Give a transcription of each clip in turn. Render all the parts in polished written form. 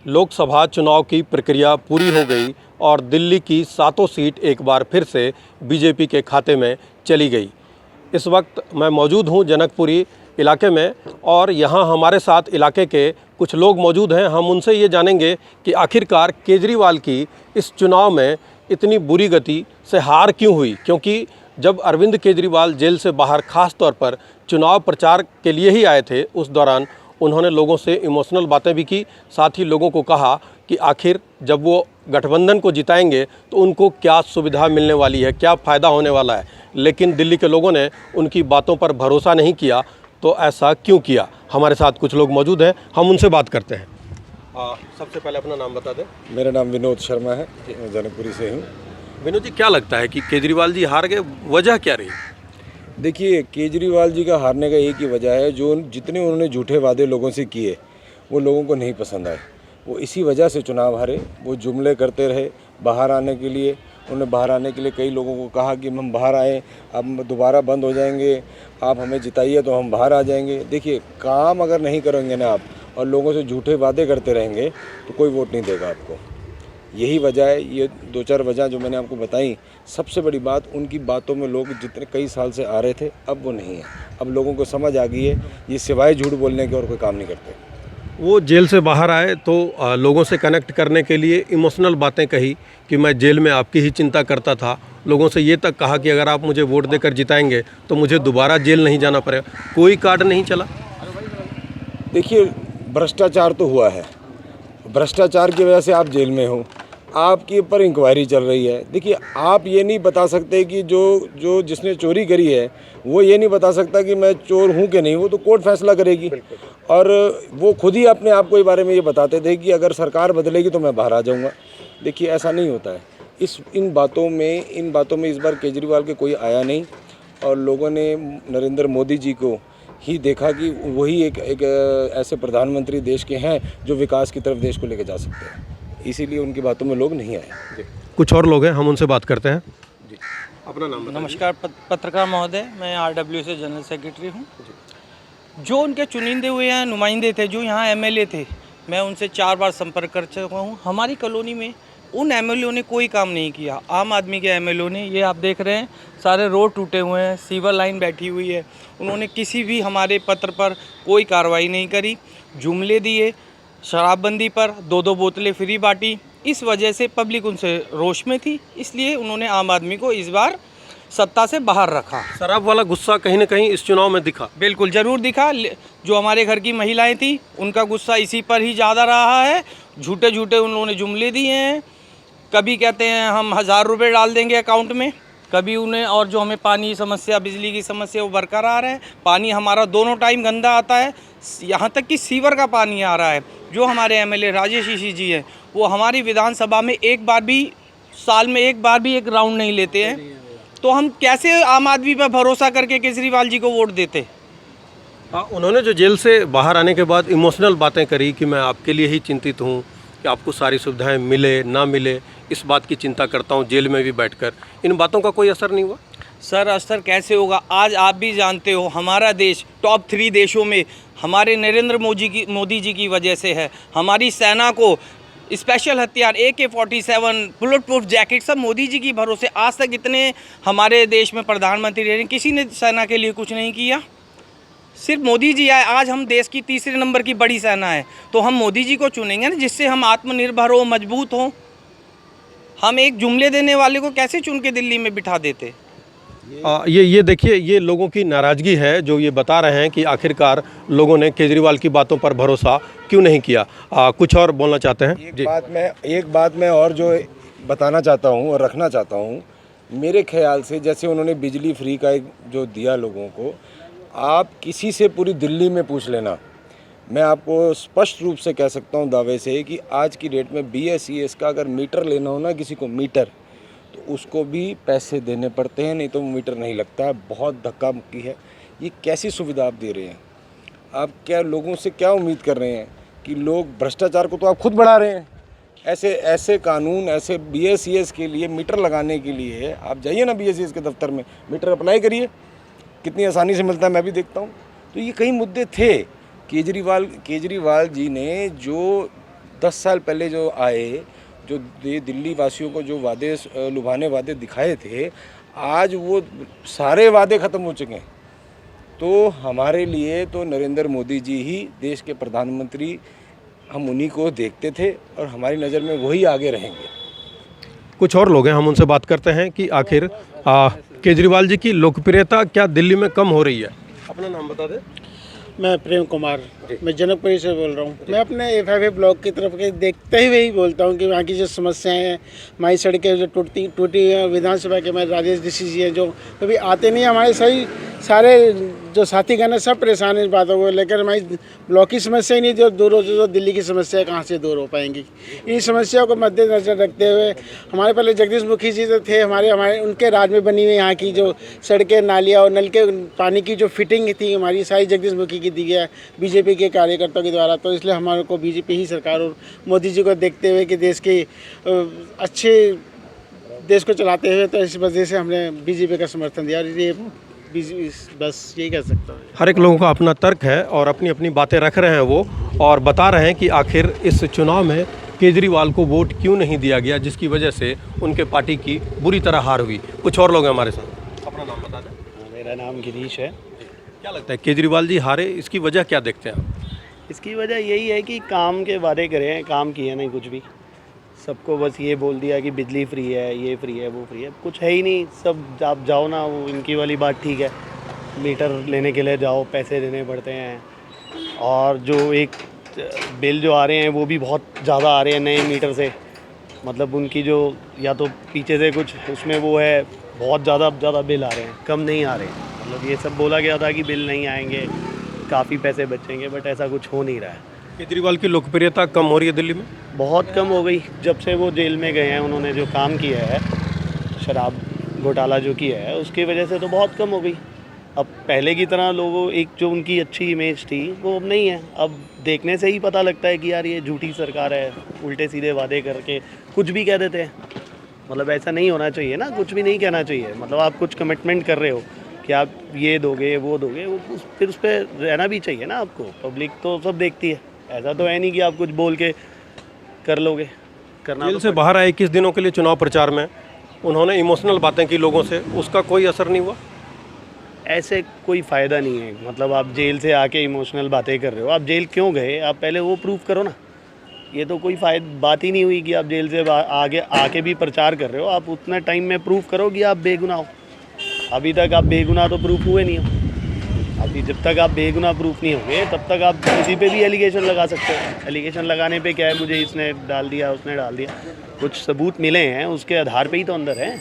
लोकसभा चुनाव की प्रक्रिया पूरी हो गई और दिल्ली की सातों सीट एक बार फिर से बीजेपी के खाते में चली गई। इस वक्त मैं मौजूद हूं जनकपुरी इलाके में और यहां हमारे साथ इलाके के कुछ लोग मौजूद हैं। हम उनसे ये जानेंगे कि आखिरकार केजरीवाल की इस चुनाव में इतनी बुरी गति से हार क्यों हुई, क्योंकि जब अरविंद केजरीवाल जेल से बाहर खास तौर पर चुनाव प्रचार के लिए ही आए थे, उस दौरान उन्होंने लोगों से इमोशनल बातें भी की। साथ ही लोगों को कहा कि आखिर जब वो गठबंधन को जिताएंगे तो उनको क्या सुविधा मिलने वाली है, क्या फ़ायदा होने वाला है। लेकिन दिल्ली के लोगों ने उनकी बातों पर भरोसा नहीं किया। तो ऐसा क्यों किया? हमारे साथ कुछ लोग मौजूद हैं, हम उनसे बात करते हैं। सबसे पहले अपना नाम बता दें। मेरा नाम विनोद शर्मा है, मैं जनकपुरी से हूँ। विनोद जी, क्या लगता है कि केजरीवाल जी हार गए, वजह क्या रही? देखिए, केजरीवाल जी का हारने का एक ही वजह है, जो जितने उन्होंने झूठे वादे लोगों से किए वो लोगों को नहीं पसंद आए। वो इसी वजह से चुनाव हारे। वो जुमले करते रहे बाहर आने के लिए। उन्होंने बाहर आने के लिए कई लोगों को कहा कि हम बाहर आएँ, अब दोबारा बंद हो जाएंगे, आप हमें जिताइए तो हम बाहर आ जाएंगे। देखिए, काम अगर नहीं करेंगे ना आप और लोगों से झूठे वादे करते रहेंगे तो कोई वोट नहीं देगा आपको। यही वजह है। ये दो चार वजह जो मैंने आपको बताई, सबसे बड़ी बात उनकी बातों में लोग जितने कई साल से आ रहे थे अब वो नहीं है। अब लोगों को समझ आ गई है ये सिवाय झूठ बोलने के और कोई काम नहीं करते। वो जेल से बाहर आए तो लोगों से कनेक्ट करने के लिए इमोशनल बातें कही कि मैं जेल में आपकी ही चिंता करता था। लोगों से ये तक कहा कि अगर आप मुझे वोट देकर जिताएंगे तो मुझे दोबारा जेल नहीं जाना पड़ेगा। कोई कार्ड नहीं चला। देखिए, भ्रष्टाचार तो हुआ है। भ्रष्टाचार की वजह से आप जेल में हो, आपके ऊपर इंक्वायरी चल रही है। देखिए, आप ये नहीं बता सकते कि जो जिसने चोरी करी है वो ये नहीं बता सकता कि मैं चोर हूँ कि नहीं। वो तो कोर्ट फैसला करेगी। और वो खुद ही अपने आप को इस बारे में ये बताते थे कि अगर सरकार बदलेगी तो मैं बाहर आ जाऊँगा। देखिए, ऐसा नहीं होता है। इन बातों में इस बार केजरीवाल के कोई आया नहीं और लोगों ने नरेंद्र मोदी जी को ही देखा कि वही एक ऐसे प्रधानमंत्री देश के हैं जो विकास की तरफ देश को लेकर जा सकते हैं। इसीलिए उनकी बातों में लोग नहीं आए। कुछ और लोग हैं, हम उनसे बात करते हैं। जी, अपना नाम बताइए। नमस्कार पत्रकार महोदय, मैं आरडब्ल्यू से जनरल सेक्रेटरी हूँ। जो उनके चुनिंदे हुए हैं नुमाइंदे थे, जो यहाँ एमएलए थे, मैं उनसे 4 बार संपर्क कर चुका हूँ। हमारी कॉलोनी में उन एमएलए ने कोई काम नहीं किया। आम आदमी के एमएलए ने, ये आप देख रहे हैं, सारे रोड टूटे हुए हैं, सीवर लाइन बैठी हुई है। उन्होंने किसी भी हमारे पत्र पर कोई कार्रवाई नहीं करी। जुमले दिए, शराबबंदी पर 2-2 बोतलें फ्री बांटी। इस वजह से पब्लिक उनसे रोष में थी, इसलिए उन्होंने आम आदमी को इस बार सत्ता से बाहर रखा। शराब वाला गुस्सा कहीं ना कहीं इस चुनाव में दिखा। बिल्कुल ज़रूर दिखा। जो हमारे घर की महिलाएं थी उनका गुस्सा इसी पर ही ज़्यादा रहा है। झूठे झूठे उन्होंने जुमले दिए हैं। कभी कहते हैं हम 1000 रुपये डाल देंगे अकाउंट में, कभी उन्हें, और जो हमें पानी की समस्या, बिजली की समस्या वो बरकरार है। पानी हमारा दोनों टाइम गंदा आता है, यहाँ तक कि सीवर का पानी आ रहा है। जो हमारे एमएलए राजेश ऋषि जी हैं, वो हमारी विधानसभा में एक बार भी, साल में एक बार भी एक राउंड नहीं लेते हैं। तो हम कैसे आम आदमी पर भरोसा करके केजरीवाल जी को वोट देते? उन्होंने जो जेल से बाहर आने के बाद इमोशनल बातें करी कि मैं आपके लिए ही चिंतित हूँ कि आपको सारी सुविधाएं मिले ना मिले, इस बात की चिंता करता हूँ जेल में भी बैठकर। इन बातों का कोई असर नहीं हुआ? सर, असर कैसे होगा? आज आप भी जानते हो, हमारा देश टॉप 3 देशों में हमारे नरेंद्र मोदी जी की वजह से है। हमारी सेना को स्पेशल हथियार AK-47, बुलेट प्रूफ जैकेट सब मोदी जी की भरोसे। आज तक इतने हमारे देश में प्रधानमंत्री रहे, किसी ने सेना के लिए कुछ नहीं किया। सिर्फ मोदी जी आए। आज हम देश की 3रे नंबर की बड़ी सेना है, तो हम मोदी जी को चुनेंगे ना, जिससे हम आत्मनिर्भर हो, मजबूत हों। हम एक जुमले देने वाले को कैसे चुन के दिल्ली में बिठा देते? ये देखिए, ये लोगों की नाराज़गी है जो ये बता रहे हैं कि आखिरकार लोगों ने केजरीवाल की बातों पर भरोसा क्यों नहीं किया। कुछ और बोलना चाहते हैं? एक बात मैं और जो बताना चाहता हूँ और रखना चाहता हूँ, मेरे ख्याल से जैसे उन्होंने बिजली फ्री का एक जो दिया लोगों को, आप किसी से पूरी दिल्ली में पूछ लेना, मैं आपको स्पष्ट रूप से कह सकता हूँ दावे से कि आज की डेट में BSES का अगर मीटर लेना हो ना, किसी को मीटर, तो उसको भी पैसे देने पड़ते हैं, नहीं तो मीटर नहीं लगता है। बहुत धक्का मुक्की है। ये कैसी सुविधा आप दे रहे हैं? आप क्या लोगों से क्या उम्मीद कर रहे हैं कि लोग, भ्रष्टाचार को तो आप खुद बढ़ा रहे हैं। ऐसे कानून, ऐसे BSES के लिए, मीटर लगाने के लिए आप जाइए ना BSES के दफ्तर में, मीटर अप्लाई करिए, कितनी आसानी से मिलता है, मैं भी देखता हूँ। तो ये कई मुद्दे थे। केजरीवाल जी ने जो 10 साल पहले जो आए, जो दिल्ली वासियों को जो वादे लुभाने वादे दिखाए थे, आज वो सारे वादे ख़त्म हो चुके हैं। तो हमारे लिए तो नरेंद्र मोदी जी ही देश के प्रधानमंत्री, हम उन्हीं को देखते थे और हमारी नज़र में वही आगे रहेंगे। कुछ और लोग हैं, हम उनसे बात करते हैं कि आखिर केजरीवाल जी की लोकप्रियता क्या दिल्ली में कम हो रही है। अपना नाम बता दें। मैं प्रेम कुमार, मैं जनकपुरी से बोल रहा हूँ। मैं अपने FIA ब्लॉक की तरफ के देखते हुए ही बोलता हूँ कि वहाँ की जो समस्याएं हैं, हमारी सड़कें जो टूटी हैं, विधानसभा के हमारे राजेश ऋषि जी हैं जो कभी आते नहीं, हमारे सही सारे जो साथीगण हैं सब परेशान हैं इस बातों को लेकर। हमारी ब्लॉक की समस्या ही नहीं जो दूर हो, जो दिल्ली की समस्या है कहाँ से दूर हो पाएंगी। इन समस्याओं को मद्देनजर रखते हुए हमारे पहले जगदीश मुखी जी तो थे, हमारे उनके राज में बनी हुई यहाँ की जो सड़कें, नालियाँ और नल के पानी की जो फिटिंग थी हमारी सारी जगदीश मुखी की दी है बीजेपी के कार्यकर्ताओं के द्वारा। तो इसलिए हमारे को बीजेपी ही सरकार और मोदी जी को देखते हुए कि देश की अच्छे देश को चलाते हुए, तो इस वजह से हमने बीजेपी का समर्थन दिया। और ये बस यही कह सकता हूँ। हर एक लोगों का अपना तर्क है और अपनी अपनी बातें रख रहे हैं वो, और बता रहे हैं कि आखिर इस चुनाव में केजरीवाल को वोट क्यों नहीं दिया गया, जिसकी वजह से उनके पार्टी की बुरी तरह हार हुई। कुछ और लोग हैं हमारे साथ। अपना नाम बता दें। मेरा नाम गिरीश है। क्या लगता है केजरीवाल जी हारे, इसकी वजह क्या देखते हैं आप? इसकी वजह यही है कि काम के वादे करे हैं, काम किए नहीं कुछ भी। सबको बस ये बोल दिया कि बिजली फ्री है, ये फ्री है, वो फ्री है, कुछ है ही नहीं। सब आप जाओ ना, वो इनकी वाली बात ठीक है, मीटर लेने के लिए जाओ, पैसे देने पड़ते हैं। और जो एक बिल जो आ रहे हैं वो भी बहुत ज़्यादा आ रहे हैं नए मीटर से। मतलब उनकी जो या तो पीछे से कुछ उसमें वो है, बहुत ज़्यादा बिल आ रहे हैं, कम नहीं आ रहे हैं। मतलब ये सब बोला गया था कि बिल नहीं आएंगे, काफ़ी पैसे बचेंगे, बट ऐसा कुछ हो नहीं रहा है। केजरीवाल की लोकप्रियता कम हो रही है दिल्ली में? बहुत कम हो गई जब से वो जेल में गए हैं। उन्होंने जो काम किया है, शराब घोटाला जो किया है, उसकी वजह से तो बहुत कम हो गई। अब पहले की तरह लोगों एक जो उनकी अच्छी इमेज थी वो अब नहीं है। अब देखने से ही पता लगता है कि यार ये झूठी सरकार है, उल्टे सीधे वादे करके कुछ भी कह देते हैं। मतलब ऐसा नहीं होना चाहिए ना, कुछ भी नहीं कहना चाहिए। मतलब आप कुछ कमिटमेंट कर रहे हो कि आप ये दोगे वो दोगे, वो फिर उस पर रहना भी चाहिए ना आपको। पब्लिक तो सब देखती है, ऐसा तो है नहीं कि आप कुछ बोल के कर लोगे। करना जेल तो से बाहर आए 21 दिनों के लिए चुनाव प्रचार में उन्होंने इमोशनल बातें की लोगों से, उसका कोई असर नहीं हुआ? ऐसे कोई फ़ायदा नहीं है। मतलब आप जेल से आके इमोशनल बातें कर रहे हो, आप जेल क्यों गए, आप पहले वो प्रूव करो ना। ये तो कोई बात ही नहीं हुई कि आप जेल से आगे आके भी प्रचार कर रहे हो। आप उतना टाइम में प्रूव करो कि आप बेगुनाह हो। अभी तक आप बेगुनाह तो प्रूफ हुए नहीं हो। अभी जब तक आप बेगुनाह प्रूफ नहीं होंगे तब तक आप किसी पे भी एलिगेशन लगा सकते हो। एलिगेशन लगाने पे क्या है, मुझे इसने डाल दिया, उसने डाल दिया, कुछ सबूत मिले हैं उसके आधार पे ही तो अंदर है।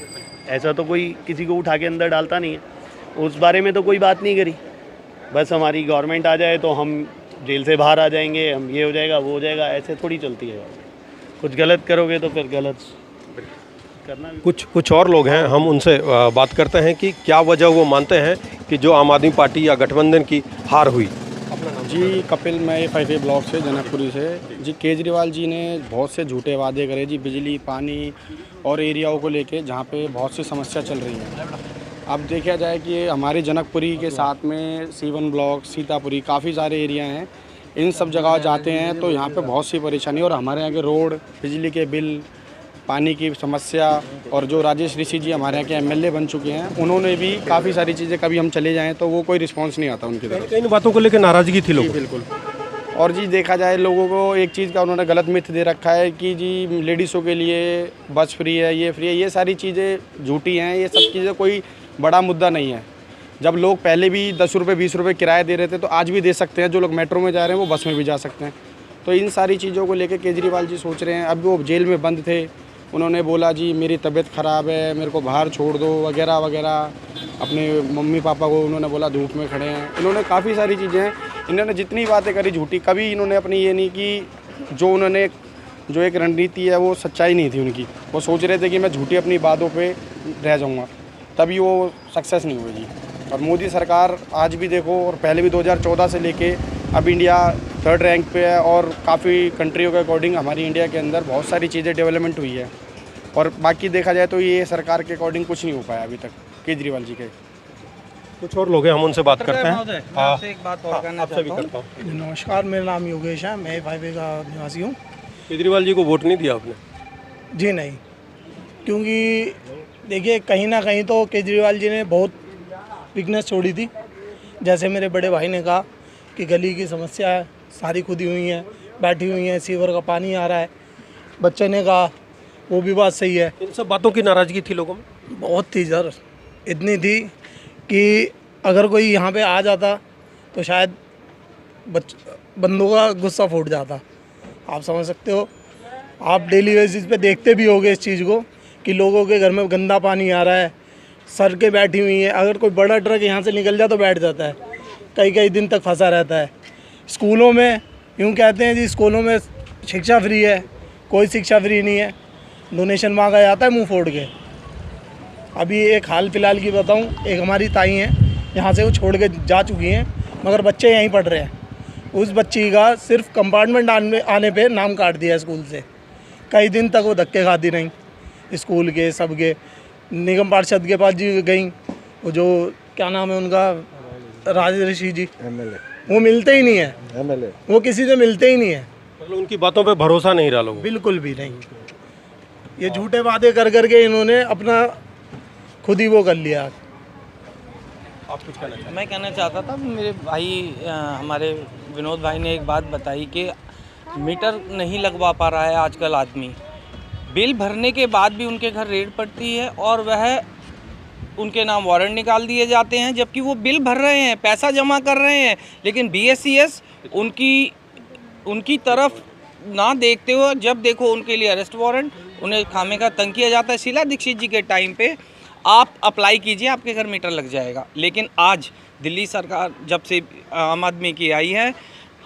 ऐसा तो कोई किसी को उठा के अंदर डालता नहीं है। उस बारे में तो कोई बात नहीं करी। बस हमारी गवर्नमेंट आ जाए तो हम जेल से बाहर आ जाएंगे, हम ये हो जाएगा वो हो जाएगा, ऐसे थोड़ी चलती है। कुछ गलत करोगे तो फिर गलत करना। कुछ और लोग हैं, हम उनसे बात करते हैं कि क्या वजह वो मानते हैं कि जो आम आदमी पार्टी या गठबंधन की हार हुई। जी कपिल, मैं FIA ब्लॉक से, जनकपुरी से। जी केजरीवाल जी ने बहुत से झूठे वादे करे जी, बिजली, पानी और एरियाओं को लेके जहाँ पे बहुत सी समस्या चल रही है। अब देखा जाए कि हमारे जनकपुरी के साथ में C1 ब्लॉक, सीतापुरी, काफ़ी सारे एरिया हैं। इन सब जगह जाते हैं तो यहाँ पे बहुत सी परेशानी, और हमारे यहाँ के रोड, बिजली के बिल, पानी की समस्या, और जो राजेश ऋषि जी हमारे यहाँ के MLA बन चुके हैं, उन्होंने भी काफ़ी सारी चीज़ें, कभी हम चले जाएं तो वो कोई रिस्पांस नहीं आता उनकी तरफ। इन बातों को लेकर नाराज़गी थी लोगों को। बिल्कुल। और जी देखा जाए लोगों को एक चीज़ का उन्होंने गलत मिथ दे रखा है कि जी लेडीज़ों के लिए बस फ्री है, ये फ्री है। ये सारी चीज़ें झूठी हैं। ये सब चीज़ें कोई बड़ा मुद्दा नहीं है। जब लोग पहले भी 10 रुपये 20 रुपये किराया दे रहे थे तो आज भी दे सकते हैं। जो लोग मेट्रो में जा रहे हैं वो बस में भी जा सकते हैं। तो इन सारी चीज़ों को लेकर केजरीवाल जी सोच रहे हैं। अब वो जेल में बंद थे, उन्होंने बोला जी मेरी तबीयत ख़राब है, मेरे को बाहर छोड़ दो वगैरह वगैरह। अपने मम्मी पापा को उन्होंने बोला धूप में खड़े हैं। इन्होंने काफ़ी सारी चीज़ें, इन्होंने जितनी बातें करी झूठी, कभी इन्होंने अपनी ये नहीं कि जो एक रणनीति है वो सच्चाई नहीं थी उनकी। वो सोच रहे थे कि मैं झूठी अपनी बातों पे रह जाऊँगा, तभी वो सक्सेस नहीं हुई जी। और मोदी सरकार आज भी देखो, और पहले भी 2014 से लेके अब इंडिया 3rd रैंक पे है। और काफ़ी कंट्रियों के अकॉर्डिंग हमारी इंडिया के अंदर बहुत सारी चीज़ें डेवलपमेंट हुई है। और बाकी देखा जाए तो ये सरकार के अकॉर्डिंग कुछ नहीं हो पाया अभी तक केजरीवाल जी के। कुछ और लोग हैं, हम उनसे बात करते हैं। आपसे एक बात और करना चाहता हूँ। नमस्कार, मेरा नाम योगेश है, मैं FIA का निवासी हूँ। केजरीवाल जी को वोट नहीं दिया आपने? जी नहीं, क्योंकि देखिए कहीं ना कहीं तो केजरीवाल जी ने बहुत वीकनेस छोड़ी थी। जैसे मेरे बड़े भाई ने कहा कि गली की समस्या है, सारी खुदी हुई हैं, बैठी हुई हैं, सीवर का पानी आ रहा है। बच्चे ने कहा, वो भी बात सही है। इन सब बातों की नाराज़गी थी लोगों में? बहुत थी सर, इतनी थी कि अगर कोई यहाँ पे आ जाता तो शायद बंदों का गुस्सा फूट जाता। आप समझ सकते हो, आप डेली बेसिस पे देखते भी होगे इस चीज़ को कि लोगों के घर में गंदा पानी आ रहा है, सड़कें बैठी हुई हैं। अगर कोई बड़ा ट्रक यहाँ से निकल जाए तो बैठ जाता है, कई कई दिन तक फंसा रहता है। स्कूलों में यूँ कहते हैं जी, स्कूलों में शिक्षा फ्री है, कोई शिक्षा फ्री नहीं है। डोनेशन मांगा जाता है मुंह फोड़ के। अभी एक हाल फिलहाल की बताऊं, एक हमारी ताई हैं, यहाँ से वो छोड़ के जा चुकी हैं, मगर बच्चे यहीं पढ़ रहे हैं। उस बच्ची का सिर्फ कंपार्टमेंट आने पे नाम काट दिया स्कूल से। कई दिन तक वो धक्के खाती रहीं स्कूल के, सबके। निगम पार्षद के पास जी गई, वो जो क्या नाम है उनका, राजऋषि जी, वो मिलते ही नहीं है, वो किसी से मिलते ही नहीं है। मतलब उनकी बातों पे भरोसा नहीं रहा लोगों को? बिल्कुल भी नहीं। ये झूठे वादे कर करके इन्होंने अपना खुद ही वो कर लिया। आप कुछ कहना चाहें? मैं कहना चाहता था, मेरे भाई हमारे विनोद भाई ने एक बात बताई कि मीटर नहीं लगवा पा रहा है आजकल आदमी। बिल भरने के बाद भी उनके घर रेड पड़ती है और वह उनके नाम वारंट निकाल दिए जाते हैं, जबकि वो बिल भर रहे हैं, पैसा जमा कर रहे हैं, लेकिन BSCS उनकी तरफ ना देखते हुए जब देखो उनके लिए अरेस्ट वारंट, उन्हें खामे का तंग किया जाता है। शीला दीक्षित जी के टाइम पे आप अप्लाई कीजिए, आपके घर मीटर लग जाएगा। लेकिन आज दिल्ली सरकार जब से आम आदमी की आई है,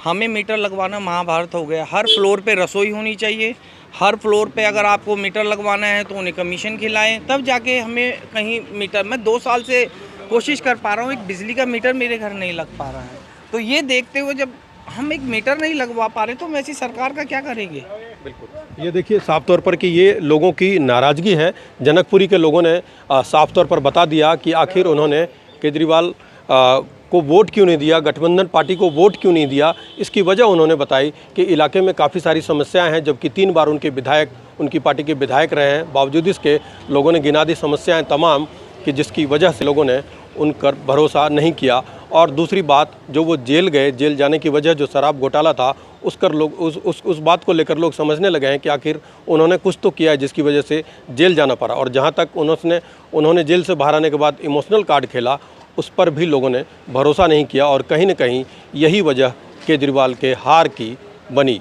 हमें मीटर लगवाना महाभारत हो गया। हर फ्लोर पे रसोई होनी चाहिए, हर फ्लोर पे अगर आपको मीटर लगवाना है तो उन्हें कमीशन खिलाएं, तब जाके हमें कहीं मीटर। मैं 2 साल से कोशिश कर पा रहा हूँ, एक बिजली का मीटर मेरे घर नहीं लग पा रहा है। तो ये देखते हुए जब हम एक मीटर नहीं लगवा पा रहे तो हम ऐसी सरकार का क्या करेंगे? बिल्कुल, ये देखिए साफ तौर पर कि ये लोगों की नाराज़गी है। जनकपुरी के लोगों ने साफ तौर पर बता दिया कि आखिर उन्होंने केजरीवाल को वोट क्यों नहीं दिया, गठबंधन पार्टी को वोट क्यों नहीं दिया। इसकी वजह उन्होंने बताई कि इलाके में काफ़ी सारी समस्याएं हैं, जबकि 3 बार उनके विधायक उनकी पार्टी के विधायक रहे हैं। बावजूद इसके लोगों ने गिना दी समस्याएं तमाम कि जिसकी वजह से लोगों ने उन पर भरोसा नहीं किया। और दूसरी बात, जो वो जेल गए, जेल जाने की वजह जो शराब घोटाला था, उसकर लोग उस बात को लेकर लोग समझने लगे हैं कि आखिर उन्होंने कुछ तो किया है जिसकी वजह से जेल जाना पड़ा। और जहाँ तक उन्होंने जेल से बाहर आने के बाद इमोशनल कार्ड खेला, उस पर भी लोगों ने भरोसा नहीं किया और कहीं न कहीं यही वजह केजरीवाल के हार की बनी।